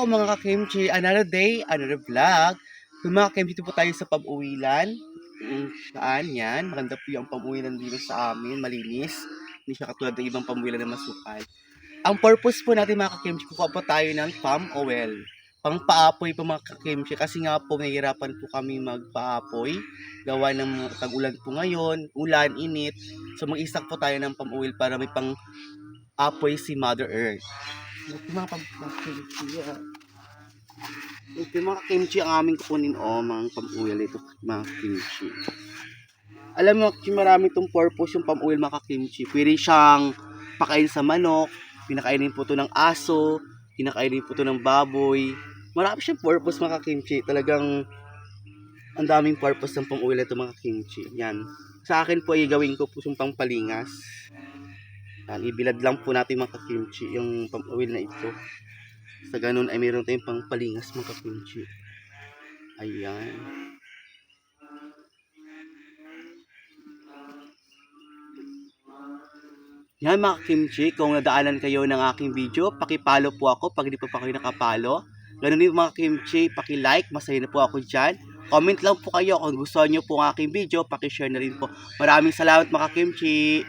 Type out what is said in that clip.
mga ka-kimchi, another day, another vlog. Kung mga ka-kimchi, dito po tayo sa Pag-uwilan. Saan yan? Maganda po yung Pag-uwilan dito sa amin, malinis. Hindi siya katulad ng ibang Pag-uwilan na masukal. Ang purpose po natin mga ka-kimchi, kukuha po tayo ng palm oil. Pang-paapoy po mga ka-kimchi kasi nga po nahihirapan po kami magpaapoy. Gawa ng tag-ulan po ngayon, ulan, init. So mag-isak po tayo ng palm oil para may pang-apoy si Mother Earth. Ito mga kimchi. Ito mga kimchi ang aming kukunin mga pam-oil ito mga kimchi. Alam mo, marami itong purpose yung pam-oil mga kimchi. Pwede siyang pakain sa manok, pinakainin po ito ng aso, pinakainin po ito ng baboy. Marami siyang purpose mga kimchi. Talagang ang daming purpose ng pam-oil ito mga kimchi. Yan. Sa akin po ay gawin ko po yung pangpalingas. Yan, ibilad lang po natin mga kimchi yung pam-oil na ito. Sa ganun ay mayroon tayong pangpalingas mga kimchi. Ayan. Yan mga kimchi, kung nadaanan kayo ng aking video, pakipalo po ako pag hindi pa kayo nakapalo. Ganun din mga kimchi, paki-like, masaya na po ako dyan. Comment lang po kayo kung gusto nyo po ang aking video, paki-share na rin po. Maraming salamat mga kimchi.